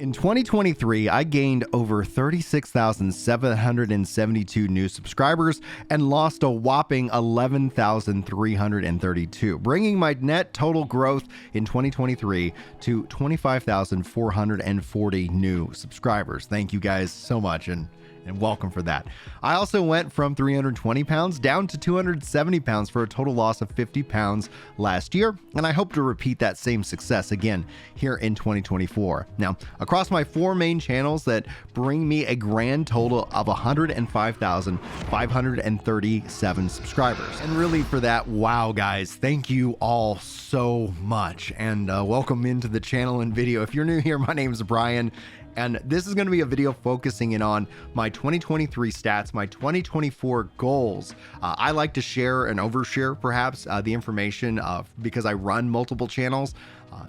In 2023, I gained over 36,772 new subscribers and lost a whopping 11,332, bringing my net total growth in 2023 to 25,440 new subscribers. Thank you guys so much and welcome for that. I also went from 320 pounds down to 270 pounds for a total loss of 50 pounds last year, and I hope to repeat that same success again here in 2024. Now, across my four main channels that bring me a grand total of 105,537 subscribers. And really for that, wow guys, thank you all so much, and welcome into the channel and video. If you're new here, my name is Brian, and this is going to be a video focusing in on my 2023 stats, my 2024 goals. I like to share and overshare perhaps the information because I run multiple channels.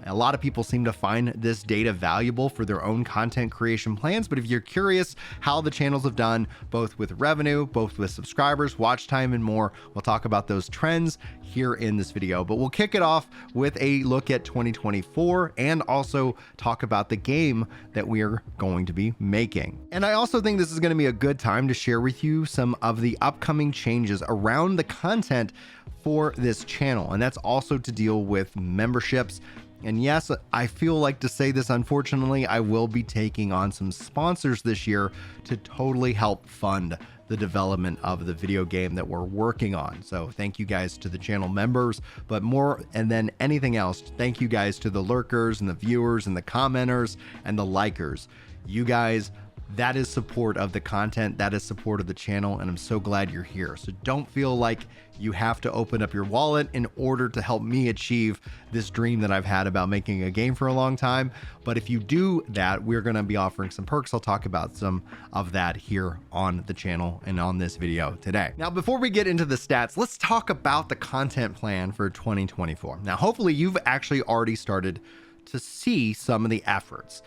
A lot of people seem to find this data valuable for their own content creation plans, but if you're curious how the channels have done, both with revenue, both with subscribers, watch time, and more, we'll talk about those trends here in this video. But we'll kick it off with a look at 2024 and also talk about the game that we are going to be making. And I also think this is going to be a good time to share with you some of the upcoming changes around the content for this channel, and that's also to deal with memberships. And yes, I feel like to say this, unfortunately, I will be taking on some sponsors this year to totally help fund the development of the video game that we're working on. So thank you guys to the channel members, but more and then anything else, thank you guys to the lurkers and the viewers and the commenters and the likers. You guys, that is support of the content, that is support of the channel, and I'm so glad you're here. So don't feel like you have to open up your wallet in order to help me achieve this dream that I've had about making a game for a long time. But if you do that, we're going to be offering some perks. I'll talk about some of that here on the channel and on this video today. Now, before we get into the stats, let's talk about the content plan for 2024. Now, hopefully you've actually already started to see some of the efforts.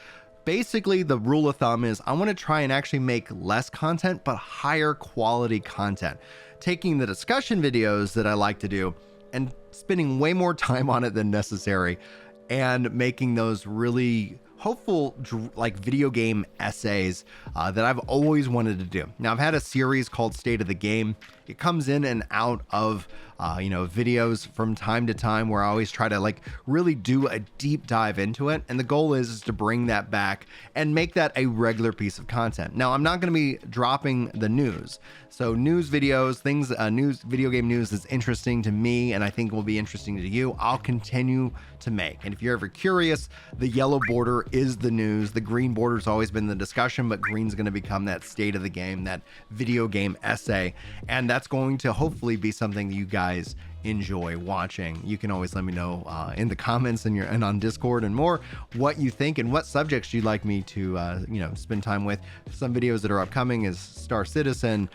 Basically, the rule of thumb is I want to try and actually make less content, but higher quality content. Taking the discussion videos that I like to do and spending way more time on it than necessary and making those really hopeful like video game essays that I've always wanted to do. Now, I've had a series called State of the Game. It comes in and out of videos from time to time where I always try to like really do a deep dive into it. And the goal is to bring that back and make that a regular piece of content. Now, I'm not going to be dropping the news. So news videos, video game news is interesting to me, and I think will be interesting to you. I'll continue to make. And if you're ever curious, the yellow border is the news. The green border has always been the discussion, but green's going to become that state of the game, that video game essay. And that's going to hopefully be something that you guys enjoy watching. You can always let me know in the comments and on Discord and more what you think and what subjects you'd like me to spend time with. Some videos that are upcoming is Star Citizen,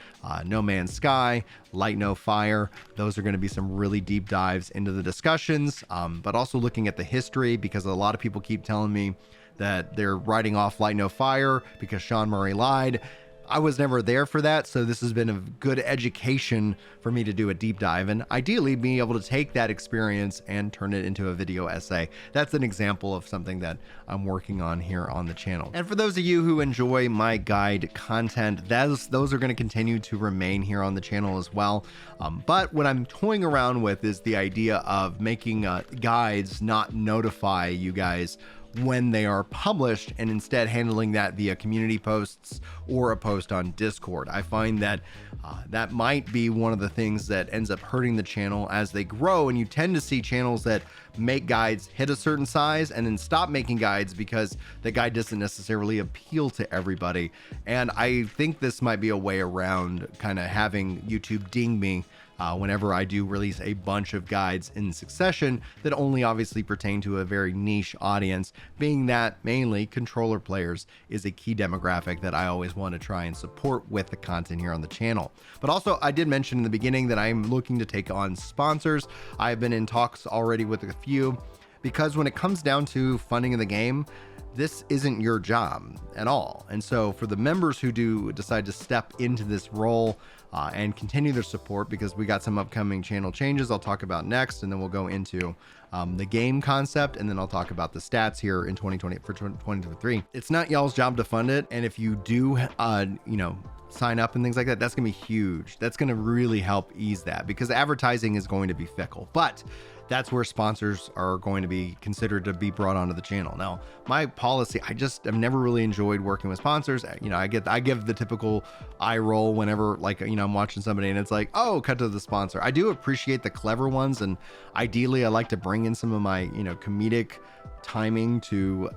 No Man's Sky, Light No Fire. Those are going to be some really deep dives into the discussions, but also looking at the history, because a lot of people keep telling me that they're writing off Light No Fire because Sean Murray lied. I was never there for that, so this has been a good education for me to do a deep dive and ideally being able to take that experience and turn it into a video essay. That's an example of something that I'm working on here on the channel. And for those of you who enjoy my guide content, those are going to continue to remain here on the channel as well. But what I'm toying around with is the idea of making guides not notify you guys when they are published, and instead handling that via community posts or a post on Discord. I find that that might be one of the things that ends up hurting the channel as they grow, and you tend to see channels that make guides hit a certain size and then stop making guides because the guide doesn't necessarily appeal to everybody. And I think this might be a way around kind of having YouTube ding me whenever I do release a bunch of guides in succession that only obviously pertain to a very niche audience, being that mainly controller players is a key demographic that I always want to try and support with the content here on the channel. But also, I did mention in the beginning that I'm looking to take on sponsors. I've been in talks already with a few, because when it comes down to funding of the game, this isn't your job at all. And so for the members who do decide to step into this role and continue their support, because we got some upcoming channel changes I'll talk about next, and then we'll go into the game concept, and then I'll talk about the stats here in 2020 for 2023. It's not y'all's job to fund it, and if you do, sign up and things like that, that's gonna be huge. That's gonna really help ease that, because advertising is going to be fickle, but that's where sponsors are going to be considered to be brought onto the channel. Now, my policy, I've never really enjoyed working with sponsors. I give the typical eye roll whenever, I'm watching somebody and it's like, oh, cut to the sponsor. I do appreciate the clever ones, and ideally I like to bring in some of my, comedic timing to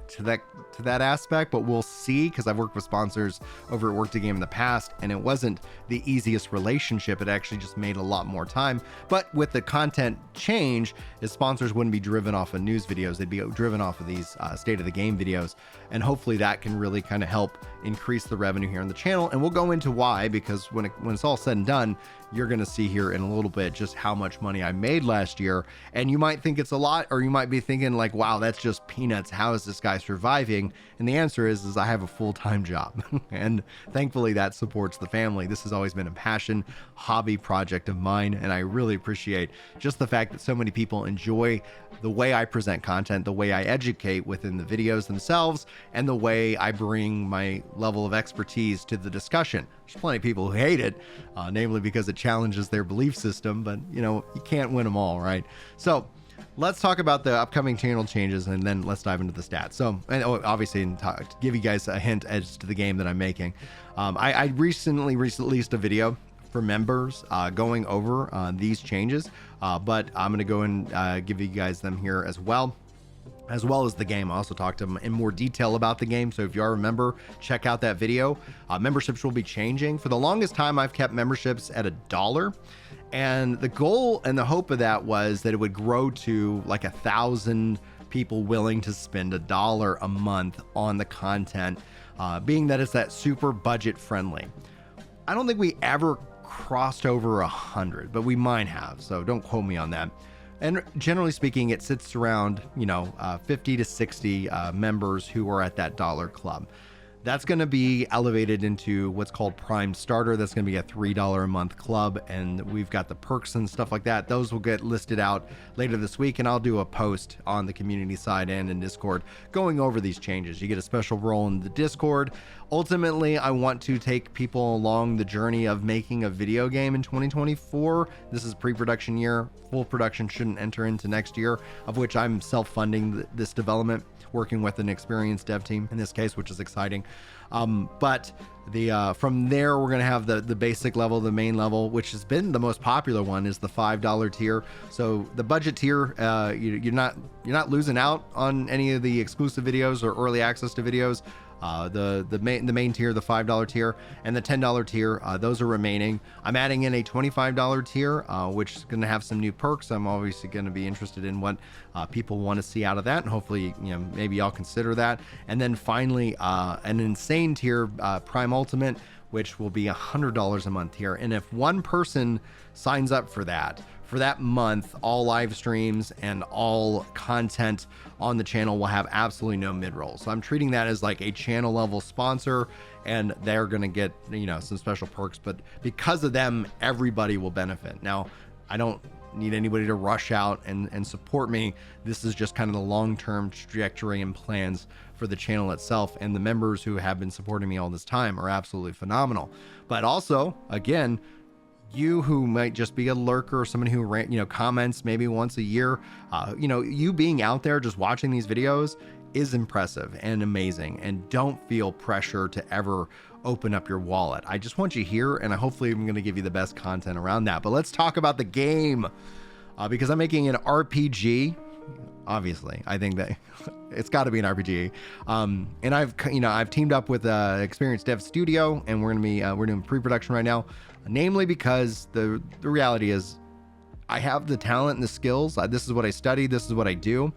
that aspect, but we'll see, because I've worked with sponsors over at Work to Game in the past, and it wasn't the easiest relationship. It actually just made a lot more time. But with the content change, is sponsors wouldn't be driven off of news videos, they'd be driven off of these state of the game videos, and hopefully that can really kind of help increase the revenue here on the channel. And we'll go into why, because when it's all said and done, you're going to see here in a little bit just how much money I made last year. And you might think it's a lot, or you might be thinking like, wow, that's just peanuts. How is this guy surviving? And the answer is I have a full-time job. And thankfully that supports the family. This has always been a passion, hobby project of mine. And I really appreciate just the fact that so many people enjoy the way I present content, the way I educate within the videos themselves, and the way I bring my level of expertise to the discussion. There's plenty of people who hate it, namely because it challenges their belief system, but you can't win them all, right? So let's talk about the upcoming channel changes, and then let's dive into the stats. So, and obviously, to give you guys a hint as to the game that I'm making, I recently released a video for members going over these changes, but I'm going to go and give you guys them here as well as the game. I also talked to them in more detail about the game. So if you are a member, check out that video. Memberships will be changing. For the longest time, I've kept memberships at $1. And the goal and the hope of that was that it would grow to like 1,000 people willing to spend $1 a month on the content, being that it's that super budget friendly. I don't think we ever crossed over 100, but we might have. So don't quote me on that. And generally speaking, it sits around, 50 to 60 members who are at that $1 club. That's going to be elevated into what's called Prime Starter. That's going to be a $3 a month club, and we've got the perks and stuff like that. Those will get listed out later this week, and I'll do a post on the community side and in Discord going over these changes. You get a special role in the Discord. Ultimately, I want to take people along the journey of making a video game in 2024. This is pre-production year. Full production shouldn't enter into next year, of which I'm self-funding this development, working with an experienced dev team in this case, which is exciting. But from there, we're going to have the basic level, the main level, which has been the most popular one, is the $5 tier. So the budget tier, you're not losing out on any of the exclusive videos or early access to videos. The main tier, the $5 tier, and the $10 tier, those are remaining. I'm adding in a $25 tier, which is going to have some new perks. I'm obviously going to be interested in what people want to see out of that, and hopefully, maybe y'all consider that. And then finally, an insane tier, Prime Ultimate, which will be $100 a month here. And if one person signs up for that month, all live streams and all content on the channel will have absolutely no mid-roll. So I'm treating that as like a channel level sponsor, and they're going to get, some special perks, but because of them, everybody will benefit. Now, I don't need anybody to rush out and support me. This is just kind of the long-term trajectory and plans for the channel itself, and the members who have been supporting me all this time are absolutely phenomenal. But also, again, you who might just be a lurker or someone who comments maybe once a year, you being out there just watching these videos is impressive and amazing, and don't feel pressure to ever open up your wallet. I just want you here, and hopefully I'm going to give you the best content around that. But let's talk about the game, because I'm making an RPG. Obviously, I think that it's got to be an RPG. And I've teamed up with experienced dev studio, and we're doing pre-production right now. Namely because the reality is, I have the talent and the skills. This is what I study. This is what I do.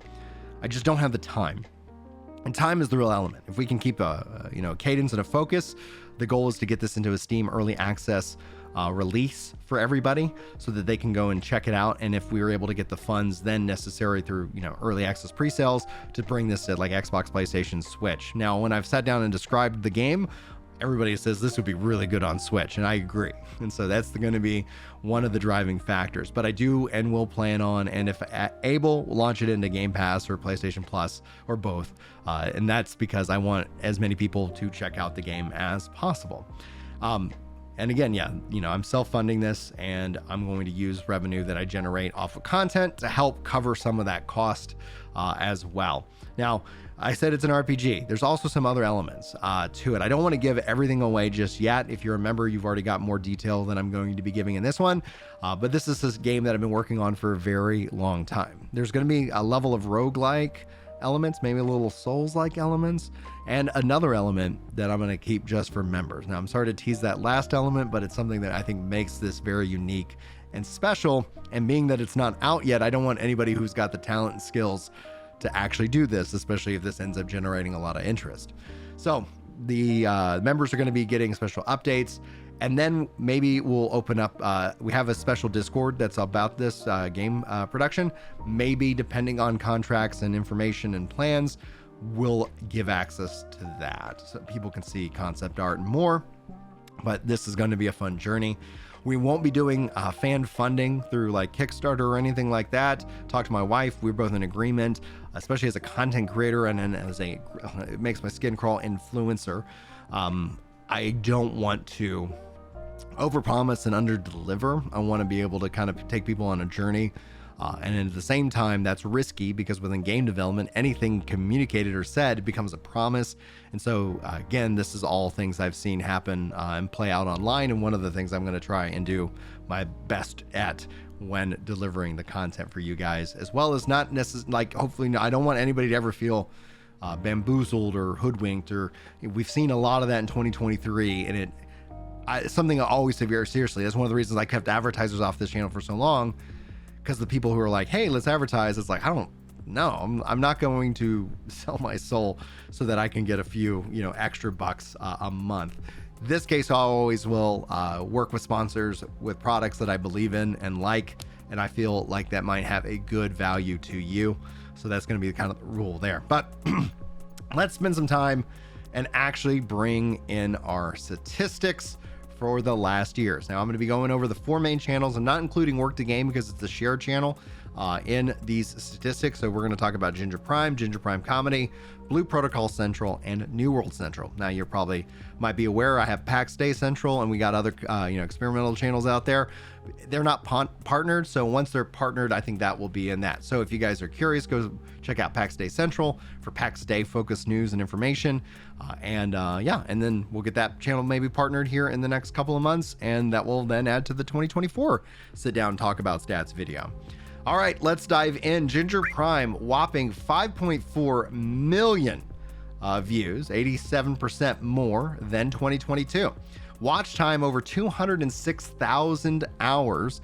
I just don't have the time. And time is the real element. If we can keep a cadence and a focus, the goal is to get this into a Steam early access release for everybody so that they can go and check it out. And if we were able to get the funds then necessary through, early access pre-sales to bring this to like Xbox, PlayStation, Switch. Now, when I've sat down and described the game, everybody says this would be really good on Switch, and I agree. And so that's going to be one of the driving factors. But I do and will plan on, and if able, launch it into Game Pass or PlayStation Plus or both. And that's because I want as many people to check out the game as possible. And again, I'm self-funding this, and I'm going to use revenue that I generate off of content to help cover some of that cost as well. Now, I said it's an RPG. There's also some other elements to it. I don't want to give everything away just yet. If you're a member, you've already got more detail than I'm going to be giving in this one. But this is this game that I've been working on for a very long time. There's going to be a level of roguelike elements, maybe a little Souls-like elements, and another element that I'm going to keep just for members. Now, I'm sorry to tease that last element, but it's something that I think makes this very unique and special. And being that it's not out yet, I don't want anybody who's got the talent and skills to actually do this, especially if this ends up generating a lot of interest. So the members are going to be getting special updates, and then maybe we'll open up, we have a special Discord that's about this game production. Maybe depending on contracts and information and plans, we'll give access to that so people can see concept art and more. But this is going to be a fun journey. We won't be doing fan funding through like Kickstarter or anything like that. Talked to my wife. We're both in agreement, especially as a content creator and then as it makes my skin crawl, influencer. I don't want to overpromise and underdeliver. I want to be able to kind of take people on a journey. And at the same time, that's risky because within game development, anything communicated or said becomes a promise. And so, again, this is all things I've seen happen and play out online. And one of the things I'm going to try and do my best at when delivering the content for you guys, as well as not necessarily, like, hopefully, I don't want anybody to ever feel bamboozled or hoodwinked. Or we've seen a lot of that in 2023, and it's something I always take very seriously. That's one of the reasons I kept advertisers off this channel for so long. Because the people who are like, hey, let's advertise, it's like, I don't know. I'm not going to sell my soul so that I can get a few, extra bucks a month. This case, I always will work with sponsors with products that I believe in and like, and I feel like that might have a good value to you. So that's going to be kind of the rule there. But let's spend some time and actually bring in our statistics for the last years. Now I'm going to be going over the 4 main channels. I'm not including Work to Game because it's a shared channel in these statistics. So we're going to talk about Ginger Prime Comedy, Blue Protocol Central, and New World Central. Now you probably might be aware I have PAX Day Central, and we got other experimental channels out there. They're not partnered, so once they're partnered, I think that will be in that. So if you guys are curious, go check out PAX Day Central for PAX Day focused news and information. And then we'll get that channel maybe partnered here in the next couple of months, and that will then add to the 2024 sit down talk about stats video. All right, let's dive in. Ginger Prime, whopping 5.4 million views, 87% more than 2022. Watch time over 206,000 hours.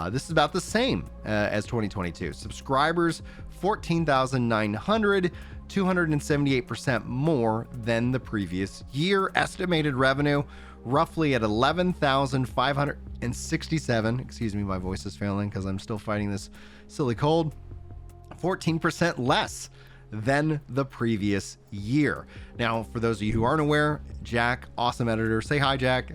This is about the same as 2022. Subscribers, 14,900, 278% more than the previous year. Estimated revenue, roughly at 11,567. Excuse me, my voice is failing because I'm still fighting this silly cold. 14% less than the previous year. Now, for those of you who aren't aware, Jack, awesome editor, say hi, Jack.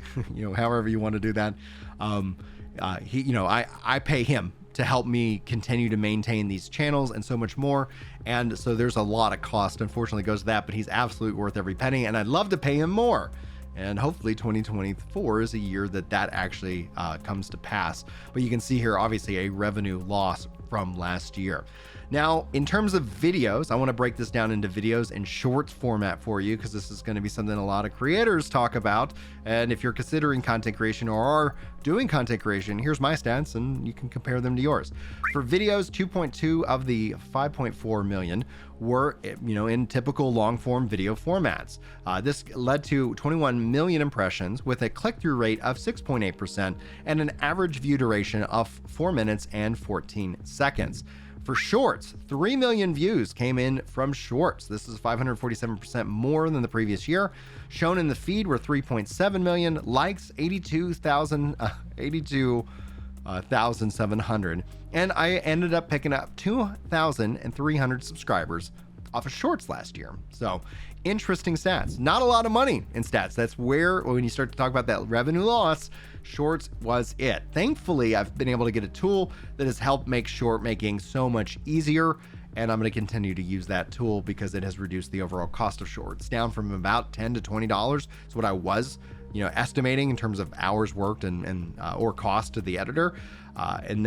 However you want to do that. I pay him to help me continue to maintain these channels and so much more. And so there's a lot of cost, unfortunately, goes to that, but he's absolutely worth every penny. And I'd love to pay him more. And hopefully 2024 is a year that actually comes to pass. But you can see here, obviously, a revenue loss from last year. Now, in terms of videos, I want to break this down into videos in short format for you, because this is going to be something a lot of creators talk about. And if you're considering content creation or are doing content creation, here's my stats and you can compare them to yours. For videos, 2.2 of the 5.4 million were, in typical long form video formats. This led to 21 million impressions with a click-through rate of 6.8% and an average view duration of 4 minutes and 14 seconds. For shorts, 3 million views came in from shorts. This is 547% more than the previous year. Shown in the feed were 3.7 million likes, 82,700. And I ended up picking up 2,300 subscribers off of shorts last year. So interesting stats. Not a lot of money in stats. That's where, when you start to talk about that revenue loss, shorts was it. Thankfully, I've been able to get a tool that has helped make short making so much easier. And I'm going to continue to use that tool because it has reduced the overall cost of shorts down from about $10 to $20. Is what I was, estimating in terms of hours worked and or cost to the editor. And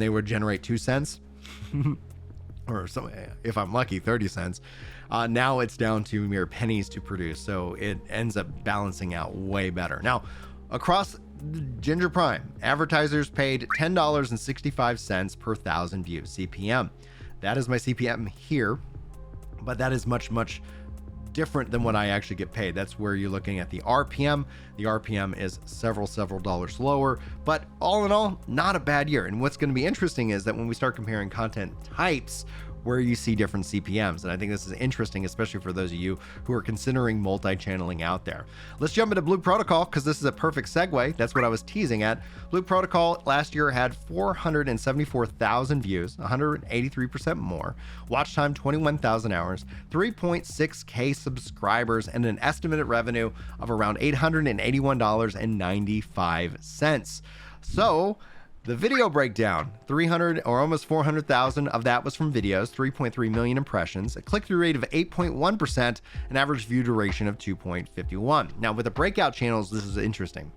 they would generate 2 cents or some, if I'm lucky, 30 cents. Now it's down to mere pennies to produce. So it ends up balancing out way better. Now, across Ginger Prime, advertisers paid $10.65 per 1,000 views, CPM. That is my CPM here, but that is much, much different than what I actually get paid. That's where you're looking at the RPM. The RPM is several dollars lower, but all in all, not a bad year. And what's going to be interesting is that when we start comparing content types, where you see different CPMs. And I think this is interesting, especially for those of you who are considering multi-channeling out there. Let's jump into Blue Protocol because this is a perfect segue. That's what I was teasing at. Blue Protocol last year had 474,000 views, 183% more. Watch time, 21,000 hours, 3.6K subscribers, and an estimated revenue of around $881.95. So, the video breakdown, 300 or almost 400,000 of that was from videos, 3.3 million impressions, a click-through rate of 8.1%, an average view duration of 2.51. Now with the breakout channels, this is interesting.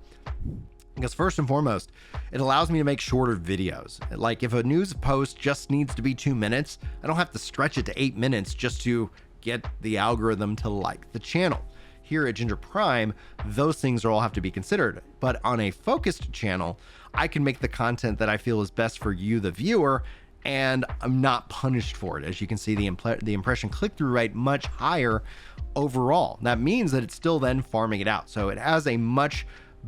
Because first and foremost, it allows me to make shorter videos. Like if a news post just needs to be 2 minutes, I don't have to stretch it to 8 minutes just to get the algorithm to like the channel. Here at Ginger Prime, those things all have to be considered. But on a focused channel, I can make the content that I feel is best for you, the viewer, and I'm not punished for it. As you can see, the impression click-through rate much higher overall. That means that it's still then farming it out. So it has a much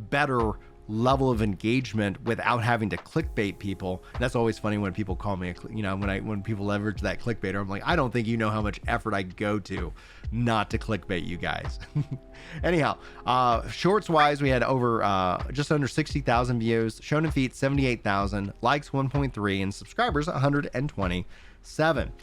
better level of engagement without having to clickbait people. And that's always funny when people call me, when people leverage that clickbaiter, I'm like, I don't think you know how much effort I go to not to clickbait you guys. Anyhow, shorts wise, we had over just under 60,000 views, shown in feed 78,000, likes 1.3, and subscribers 127.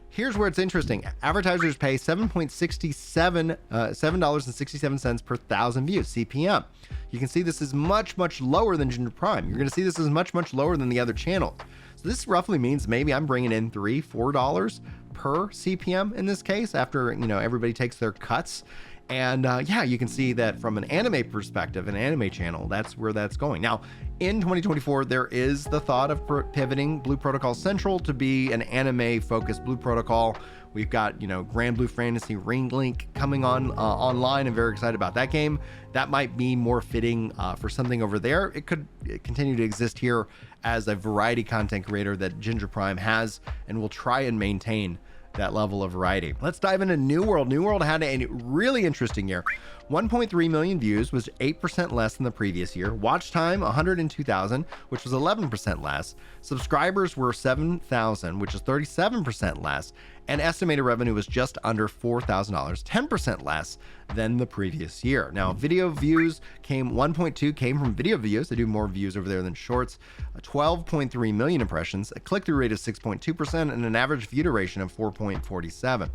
Here's where it's interesting. Advertisers pay $7.67 per 1,000 views, CPM. You can see this is much lower than Ginger Prime. You're going to see this is much lower than the other channels. So this roughly means maybe I'm bringing in $3-4 per CPM in this case after, everybody takes their cuts. And yeah, you can see that from an anime perspective, an anime channel, that's where that's going. Now, in 2024, there is the thought of pivoting Blue Protocol Central to be an anime-focused Blue Protocol. We've got, Grand Blue Fantasy Ring Link coming on online. I'm very excited about that game. That might be more fitting for something over there. It could continue to exist here as a variety content creator that Ginger Prime has and will try and maintain that level of variety. Let's dive into New World. New World had a really interesting year. 1.3 million views was 8% less than the previous year. Watch time, 102,000, which was 11% less. Subscribers were 7,000, which is 37% less. And estimated revenue was just under $4,000, 10% less than the previous year. Now, video views came 1.2 came from video views. They do more views over there than shorts. 12.3 million impressions, a click-through rate of 6.2%, and an average view duration of 4.47.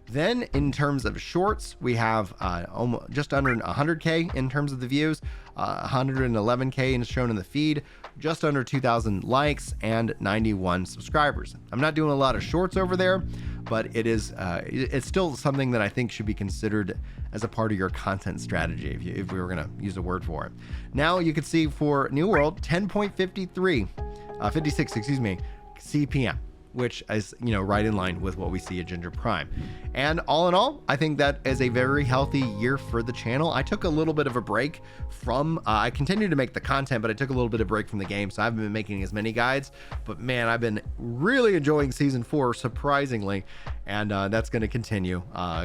Then in terms of shorts, we have just under 100K in terms of the views, 111K is shown in the feed, just under 2,000 likes, and 91 subscribers. I'm not doing a lot of shorts over there, but it's still something that I think should be considered as a part of your content strategy if we were going to use a word for it. Now you can see for New World, 56 CPM. Which is, right in line with what we see at Ginger Prime. And all in all, I think that is a very healthy year for the channel. I took a little bit of a break from, I continued to make the content, but I took a little bit of break from the game. So I haven't been making as many guides, but man, I've been really enjoying season 4, surprisingly. And that's going to continue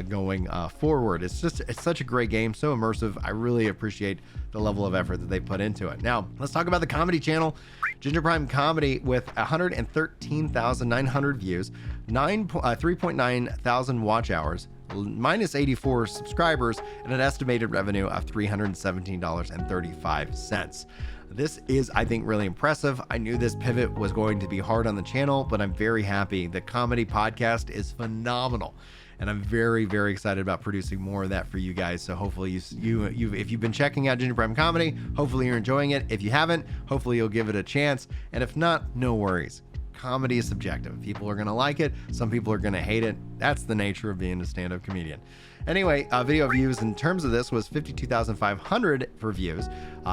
going forward. It's such a great game, so immersive. I really appreciate the level of effort that they put into it. Now, let's talk about the comedy channel. Ginger Prime Comedy with 113,900 900 views, 3.9 thousand watch hours, minus 84 subscribers, and an estimated revenue of $317.35. This is, I think, really impressive. I knew this pivot was going to be hard on the channel, but I'm very happy. The comedy podcast is phenomenal, and I'm very, very excited about producing more of that for you guys. So hopefully if you've been checking out Ginger Prime Comedy, hopefully you're enjoying it. If you haven't, hopefully you'll give it a chance. And if not, no worries. Comedy is subjective. People are going to like it. Some people are going to hate it. That's the nature of being a stand-up comedian. Anyway, video views in terms of this was 52,500 for views.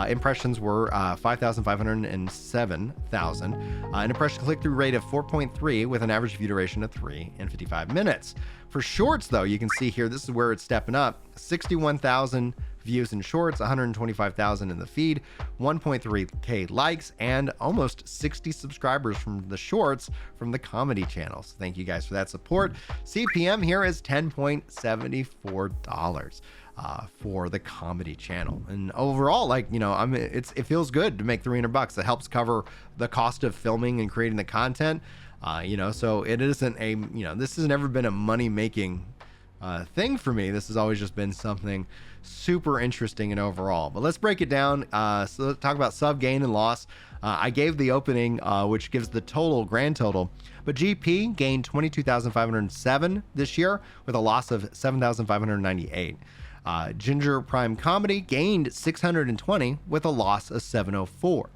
Impressions were 5,507,000. An impression click-through rate of 4.3 with an average view duration of 3 and 55 minutes. For shorts, though, you can see here, this is where it's stepping up. 61,000 views in shorts, 125,000 in the feed, 1.3K likes, and almost 60 subscribers from the shorts from the comedy channels. Thank you guys for that support. CPM here is $10.74 for the comedy channel. And overall, like, you know, it feels good to make $300. It helps cover the cost of filming and creating the content. You know, so it isn't a, you know, this has never been a money-making thing for me. This has always just been something super interesting and overall. But let's break it down. So let's talk about sub gain and loss. I gave the opening, which gives the total, grand total. But GP gained 22,507 this year with a loss of 7,598. Ginger Prime Comedy gained 620 with a loss of 704.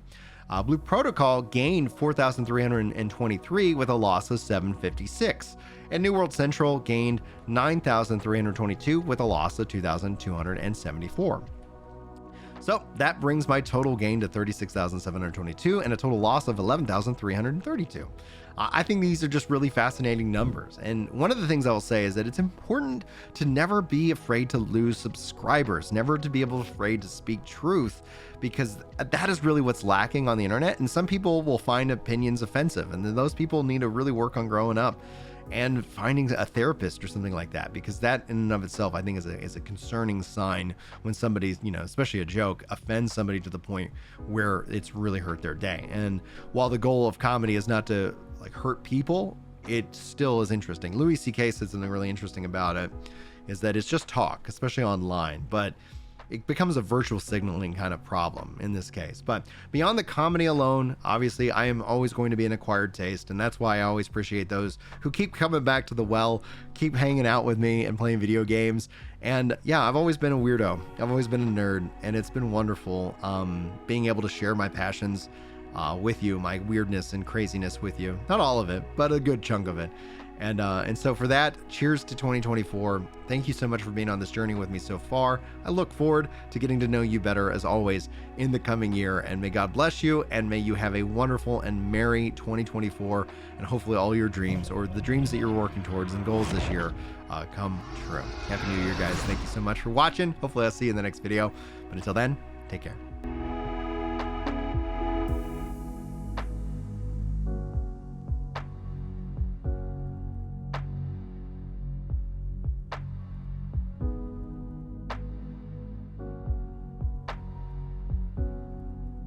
Blue Protocol gained 4,323 with a loss of 756. And New World Central gained 9,322 with a loss of 2,274. So that brings my total gain to 36,722 and a total loss of 11,332. I think these are just really fascinating numbers. And one of the things I will say is that it's important to never be afraid to lose subscribers, never to be afraid to speak truth, because that is really what's lacking on the internet. And some people will find opinions offensive, and then those people need to really work on growing up and finding a therapist or something like that, because that in and of itself, I think, is a concerning sign when somebody's, you know, especially a joke, offends somebody to the point where it's really hurt their day. And while the goal of comedy is not to like hurt people, it still is interesting. Louis C.K. said something really interesting about it, is that it's just talk, especially online, but it becomes a virtual signaling kind of problem in this case. But beyond the comedy alone, obviously I am always going to be an acquired taste, and that's why I always appreciate those who keep coming back to the well, keep hanging out with me and playing video games. And yeah, I've always been a weirdo. I've always been a nerd, and it's been wonderful being able to share my passions with you, my weirdness and craziness with you. Not all of it, but a good chunk of it. And so for that, cheers to 2024. Thank you so much for being on this journey with me so far. I look forward to getting to know you better, as always, in the coming year. And may God bless you, and may you have a wonderful and merry 2024, and hopefully all your dreams, or the dreams that you're working towards and goals this year, come true. Happy New Year, guys. Thank you so much for watching. Hopefully I'll see you in the next video. But until then, take care.